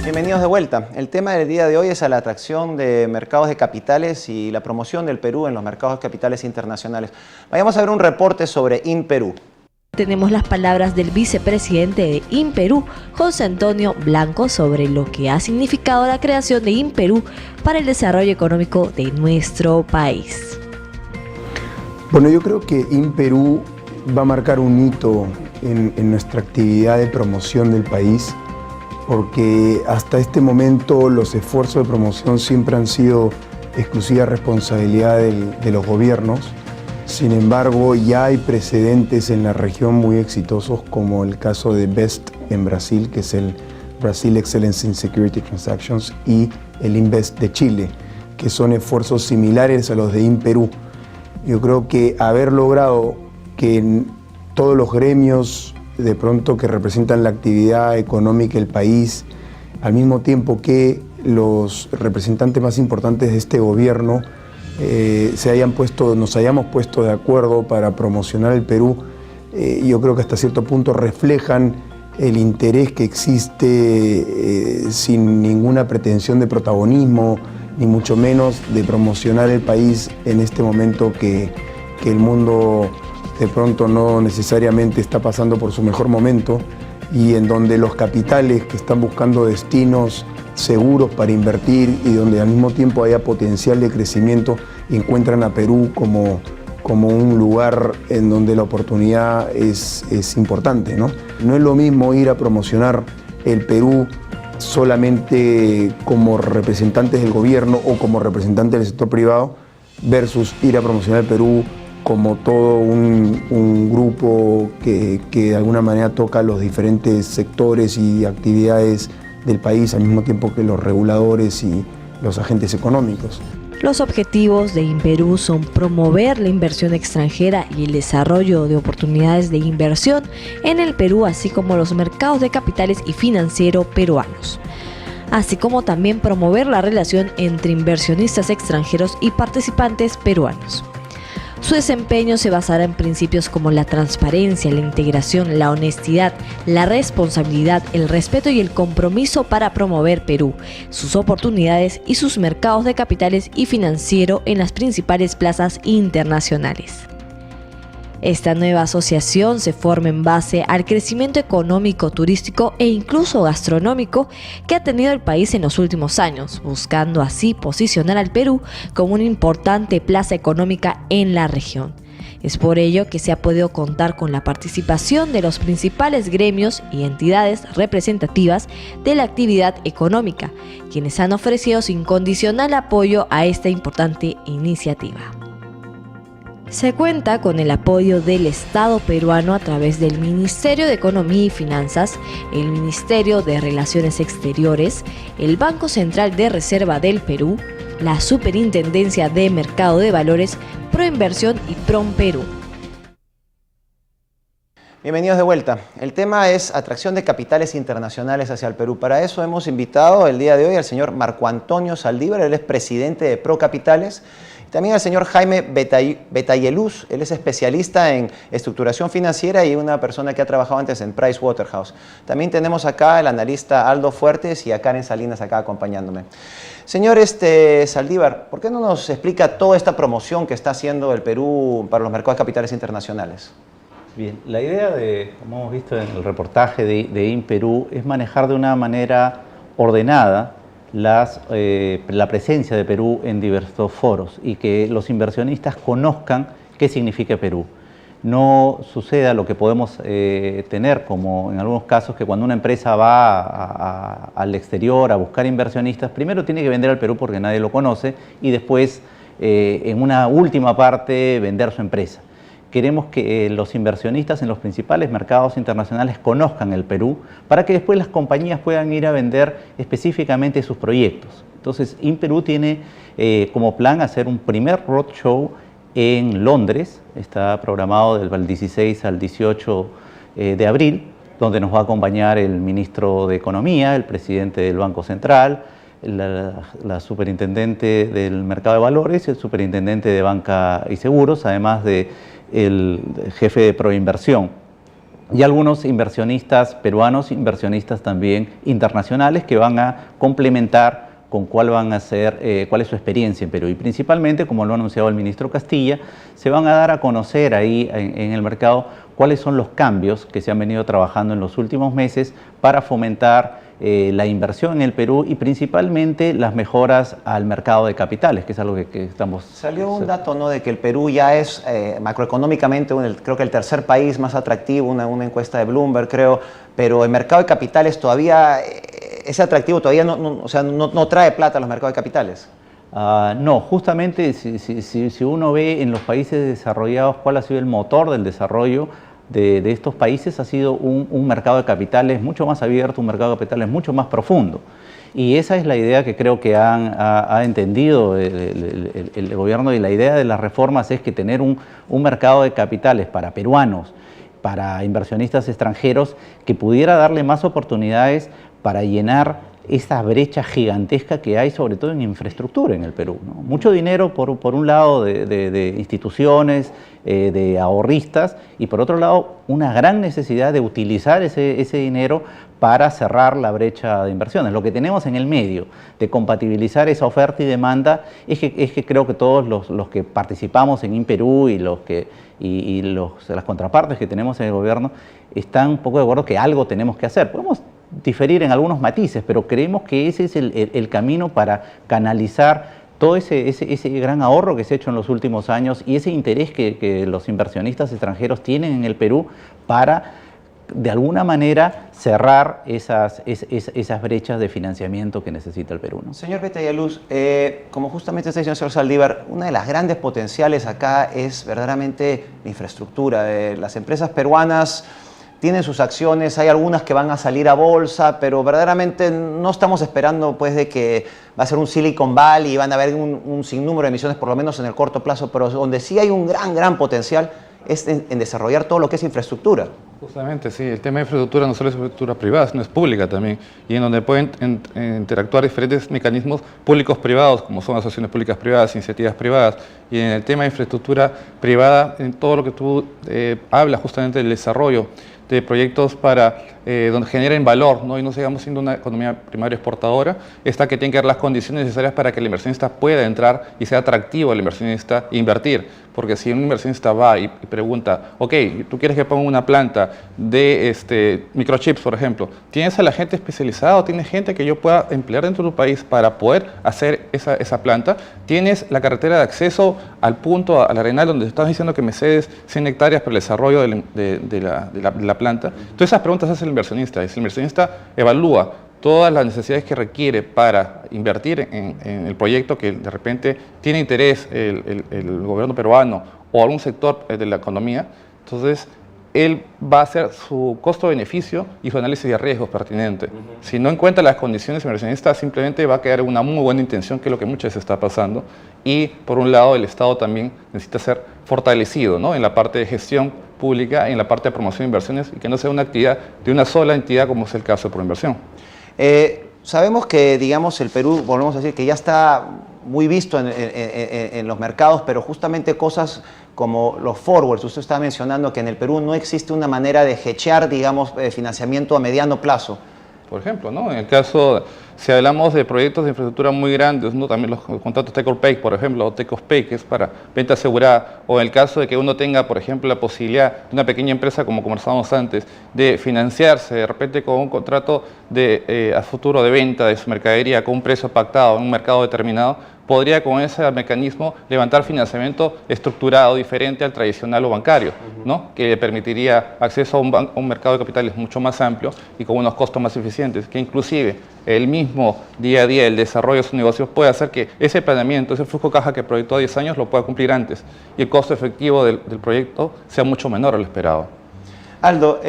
Bienvenidos de vuelta. El tema del día de hoy es a la atracción de mercados de capitales y la promoción del Perú en los mercados de capitales internacionales. Vayamos a ver un reporte sobre InPerú. Tenemos las palabras del vicepresidente de InPerú, José Antonio Blanco, sobre lo que ha significado la creación de InPerú para el desarrollo económico de nuestro país. Bueno, yo creo que InPerú va a marcar un hito en nuestra actividad de promoción del país, porque hasta este momento los esfuerzos de promoción siempre han sido exclusiva responsabilidad de los gobiernos. Sin embargo, ya hay precedentes en la región muy exitosos, como el caso de BEST en Brasil, que es el Brazil Excellence in Security Transactions, y el InVest de Chile, que son esfuerzos similares a los de InPerú. Yo creo que haber logrado que todos los gremios de pronto que representan la actividad económica del país, al mismo tiempo que los representantes más importantes de este gobierno nos hayamos puesto de acuerdo para promocionar el Perú, yo creo que hasta cierto punto reflejan el interés que existe sin ninguna pretensión de protagonismo, ni mucho menos de promocionar el país en este momento que el mundo de pronto no necesariamente está pasando por su mejor momento, y en donde los capitales que están buscando destinos seguros para invertir y donde al mismo tiempo haya potencial de crecimiento, encuentran a Perú como un lugar en donde la oportunidad es importante, ¿no? No es lo mismo ir a promocionar el Perú solamente como representantes del gobierno o como representantes del sector privado versus ir a promocionar el Perú como todo un grupo que de alguna manera toca los diferentes sectores y actividades del país al mismo tiempo que los reguladores y los agentes económicos. Los objetivos de InPerú son promover la inversión extranjera y el desarrollo de oportunidades de inversión en el Perú, así como los mercados de capitales y financiero peruanos, así como también promover la relación entre inversionistas extranjeros y participantes peruanos. Su desempeño se basará en principios como la transparencia, la integración, la honestidad, la responsabilidad, el respeto y el compromiso para promover Perú, sus oportunidades y sus mercados de capitales y financiero en las principales plazas internacionales. Esta nueva asociación se forma en base al crecimiento económico, turístico e incluso gastronómico que ha tenido el país en los últimos años, buscando así posicionar al Perú como una importante plaza económica en la región. Es por ello que se ha podido contar con la participación de los principales gremios y entidades representativas de la actividad económica, quienes han ofrecido su incondicional apoyo a esta importante iniciativa. Se cuenta con el apoyo del Estado peruano a través del Ministerio de Economía y Finanzas, el Ministerio de Relaciones Exteriores, el Banco Central de Reserva del Perú, la Superintendencia de Mercado de Valores, Proinversión y PROMPerú. Bienvenidos de vuelta. El tema es atracción de capitales internacionales hacia el Perú. Para eso hemos invitado el día de hoy al señor Marco Antonio Saldívar, él es presidente de ProCapitales. También al señor Jaime Betayeluz, él es especialista en estructuración financiera y una persona que ha trabajado antes en Pricewaterhouse. También tenemos acá al analista Aldo Fuertes y a Karen Salinas acá acompañándome. Señor Saldívar, ¿por qué no nos explica toda esta promoción que está haciendo el Perú para los mercados de capitales internacionales? Bien, la idea como hemos visto en el reportaje de InPerú, es manejar de una manera ordenada la presencia de Perú en diversos foros y que los inversionistas conozcan qué significa Perú. No suceda lo que podemos tener, como en algunos casos, que cuando una empresa va al exterior a buscar inversionistas, primero tiene que vender al Perú porque nadie lo conoce y después, en una última parte, vender su empresa. Queremos que los inversionistas en los principales mercados internacionales conozcan el Perú para que después las compañías puedan ir a vender específicamente sus proyectos. Entonces, InPerú tiene como plan hacer un primer roadshow en Londres, está programado del 16 al 18 de abril, donde nos va a acompañar el ministro de Economía, el presidente del Banco Central, la superintendente del Mercado de Valores y el superintendente de Banca y Seguros, además de el jefe de Proinversión. y algunos inversionistas peruanos, inversionistas también internacionales que van a complementar con cuál van a ser, cuál es su experiencia en Perú. Y principalmente, como lo ha anunciado el ministro Castilla, se van a dar a conocer ahí en el mercado cuáles son los cambios que se han venido trabajando en los últimos meses para fomentar la inversión en el Perú y principalmente las mejoras al mercado de capitales, que es algo que estamos... Salió un dato, ¿no?, de que el Perú ya es macroeconómicamente, creo que el tercer país más atractivo, una encuesta de Bloomberg, creo, pero el mercado de capitales todavía, ese atractivo todavía no trae plata a los mercados de capitales. No, justamente si uno ve en los países desarrollados cuál ha sido el motor del desarrollo de estos países, ha sido un mercado de capitales mucho más abierto, un mercado de capitales mucho más profundo. Y esa es la idea que creo que ha entendido el gobierno, y la idea de las reformas es que tener un mercado de capitales para peruanos, para inversionistas extranjeros, que pudiera darle más oportunidades para llenar esa brecha gigantesca que hay, sobre todo en infraestructura en el Perú, ¿no? Mucho dinero por un lado de instituciones, de ahorristas, y por otro lado una gran necesidad de utilizar ese dinero para cerrar la brecha de inversiones. Lo que tenemos en el medio de compatibilizar esa oferta y demanda es que creo que todos los que participamos en InPerú y las contrapartes que tenemos en el gobierno están un poco de acuerdo que algo tenemos que hacer. Podemos diferir en algunos matices, pero creemos que ese es el camino para canalizar todo ese gran ahorro que se ha hecho en los últimos años y ese interés que los inversionistas extranjeros tienen en el Perú para, de alguna manera, cerrar esas brechas de financiamiento que necesita el Perú, ¿no? Señor Petayaluz, como justamente está diciendo el señor Saldívar, una de las grandes potenciales acá es verdaderamente la infraestructura. Las empresas peruanas tienen sus acciones, hay algunas que van a salir a bolsa, pero verdaderamente no estamos esperando pues de que va a ser un Silicon Valley y van a haber un sinnúmero de emisiones, por lo menos en el corto plazo, pero donde sí hay un gran potencial es en desarrollar todo lo que es infraestructura. Justamente, sí, el tema de infraestructura no solo es infraestructura privada, sino es pública también, y en donde pueden interactuar diferentes mecanismos públicos-privados, como son asociaciones públicas-privadas, iniciativas privadas, y en el tema de infraestructura privada, en todo lo que tú hablas justamente del desarrollo de proyectos para donde generen valor, ¿no? Y no sigamos siendo una economía primaria exportadora, está que tiene que dar las condiciones necesarias para que el inversionista pueda entrar y sea atractivo al inversionista e invertir. Porque si un inversionista va y pregunta, ok, tú quieres que ponga una planta de microchips, por ejemplo, ¿tienes a la gente especializada o tienes gente que yo pueda emplear dentro de tu país para poder hacer esa planta? ¿Tienes la carretera de acceso al punto, al arenal, donde estás diciendo que me cedes 100 hectáreas para el desarrollo de la planta? Todas esas preguntas hace el inversionista, y si el inversionista evalúa todas las necesidades que requiere para invertir en el proyecto que de repente tiene interés el gobierno peruano o algún sector de la economía, entonces él va a hacer su costo-beneficio y su análisis de riesgos pertinente. Si no encuentra las condiciones, el inversionista simplemente va a quedar en una muy buena intención, que es lo que muchas veces está pasando. Y por un lado, el Estado también necesita ser fortalecido, ¿no?, en la parte de gestión pública, en la parte de promoción de inversiones, y que no sea una actividad de una sola entidad, como es el caso de Proinversión. Sabemos que, digamos, el Perú, volvemos a decir, que ya está muy visto en los mercados, pero justamente cosas como los forwards, usted está mencionando que en el Perú no existe una manera de hedgear, digamos, financiamiento a mediano plazo. Por ejemplo, ¿no?, en el caso, si hablamos de proyectos de infraestructura muy grandes, ¿no?, también los contratos take-or-pay, por ejemplo, o take-off-pay, que es para venta asegurada, o en el caso de que uno tenga, por ejemplo, la posibilidad de una pequeña empresa, como conversábamos antes, de financiarse de repente con un contrato a futuro de venta de su mercadería con un precio pactado en un mercado determinado, podría con ese mecanismo levantar financiamiento estructurado diferente al tradicional o bancario, ¿no?, que le permitiría acceso a un mercado de capitales mucho más amplio y con unos costos más eficientes, que inclusive el mismo día a día, el desarrollo de sus negocios puede hacer que ese planeamiento, ese flujo caja que proyectó a 10 años lo pueda cumplir antes y el costo efectivo del proyecto sea mucho menor a lo esperado. Aldo,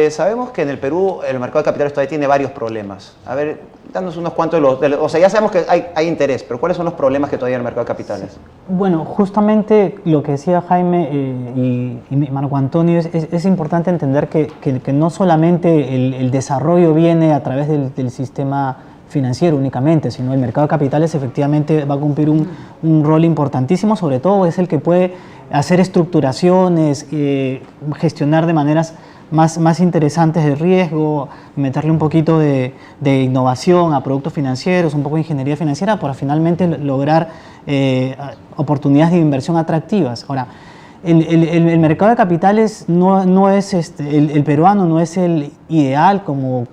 sabemos que en el Perú el mercado de capitales todavía tiene varios problemas. A ver, danos unos cuantos o sea, ya sabemos que hay interés, pero ¿cuáles son los problemas que todavía hay en el mercado de capitales? Bueno, justamente lo que decía Jaime y Marco Antonio, es importante entender que no solamente el desarrollo viene a través del sistema financiero únicamente, sino el mercado de capitales efectivamente va a cumplir un rol importantísimo, sobre todo es el que puede hacer estructuraciones, gestionar de maneras más interesantes de riesgo, meterle un poquito de innovación a productos financieros, un poco de ingeniería financiera para finalmente lograr oportunidades de inversión atractivas. Ahora, el mercado de capitales no es el peruano no es el ideal como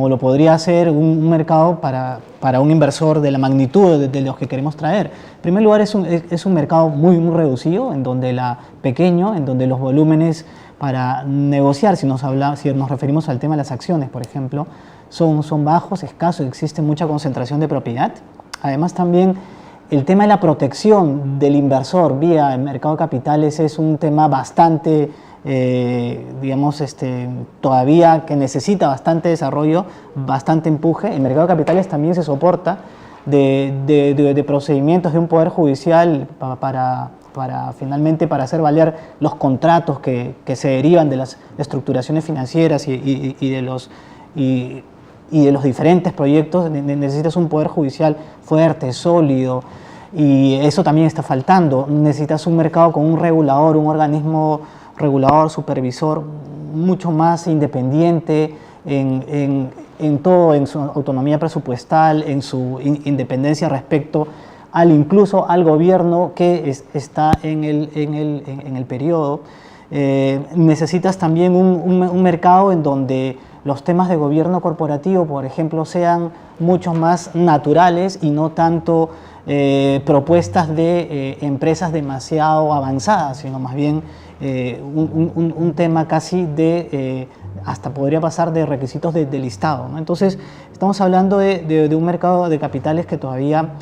lo podría ser un mercado para un inversor de la magnitud de los que queremos traer. En primer lugar, es un mercado muy reducido, en donde en donde los volúmenes para negociar, si nos referimos al tema de las acciones, por ejemplo, son bajos, escasos, existe mucha concentración de propiedad. Además, también el tema de la protección del inversor vía el mercado de capitales es un tema bastante, todavía que necesita bastante desarrollo, bastante empuje. El mercado de capitales también se soporta de procedimientos de un poder judicial finalmente para hacer valer los contratos que se derivan de las estructuraciones financieras y de los diferentes proyectos. Necesitas un poder judicial fuerte, sólido, y eso también está faltando. Necesitas un mercado con un regulador, un organismo regulador, supervisor, mucho más independiente en todo, en su autonomía presupuestal, en su independencia respecto incluso al gobierno que está en el periodo. Necesitas también un mercado en donde los temas de gobierno corporativo, por ejemplo, sean mucho más naturales y no tanto propuestas de empresas demasiado avanzadas, sino más bien un tema casi hasta podría pasar de requisitos de listado, ¿no? Entonces, estamos hablando de un mercado de capitales que todavía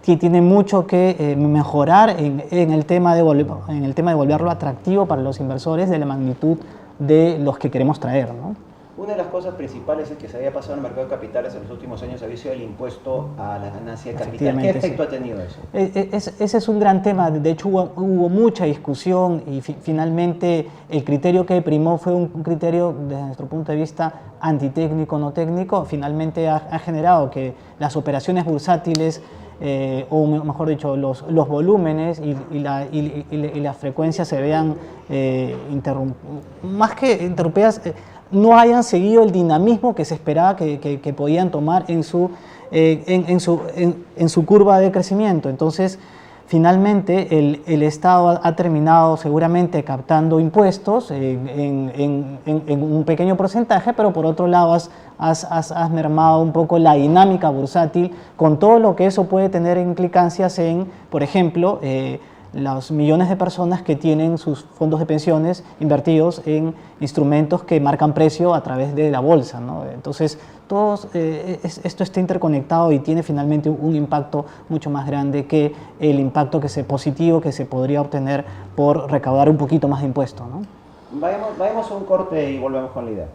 tiene mucho que mejorar en el tema de volverlo atractivo para los inversores de la magnitud de los que queremos traer, ¿no? Una de las cosas principales es que se había pasado en el mercado de capitales en los últimos años había sido el impuesto a la ganancia de capital. ¿Qué efecto ha tenido eso? Ese es un gran tema. De hecho, hubo mucha discusión y finalmente el criterio que primó fue un criterio, desde nuestro punto de vista, antitécnico, no técnico. Finalmente ha generado que las operaciones bursátiles, o mejor dicho, los volúmenes y las frecuencias se vean más que interrumpidas, no hayan seguido el dinamismo que se esperaba que podían tomar en su curva de crecimiento. Entonces, finalmente, el Estado ha terminado seguramente captando impuestos en un pequeño porcentaje, pero por otro lado has mermado un poco la dinámica bursátil con todo lo que eso puede tener implicancias en, por ejemplo, los millones de personas que tienen sus fondos de pensiones invertidos en instrumentos que marcan precio a través de la bolsa, ¿no? Entonces, esto está interconectado y tiene finalmente un impacto mucho más grande que el impacto positivo que se podría obtener por recaudar un poquito más de impuestos, ¿no? Vayamos a un corte y volvemos con la idea.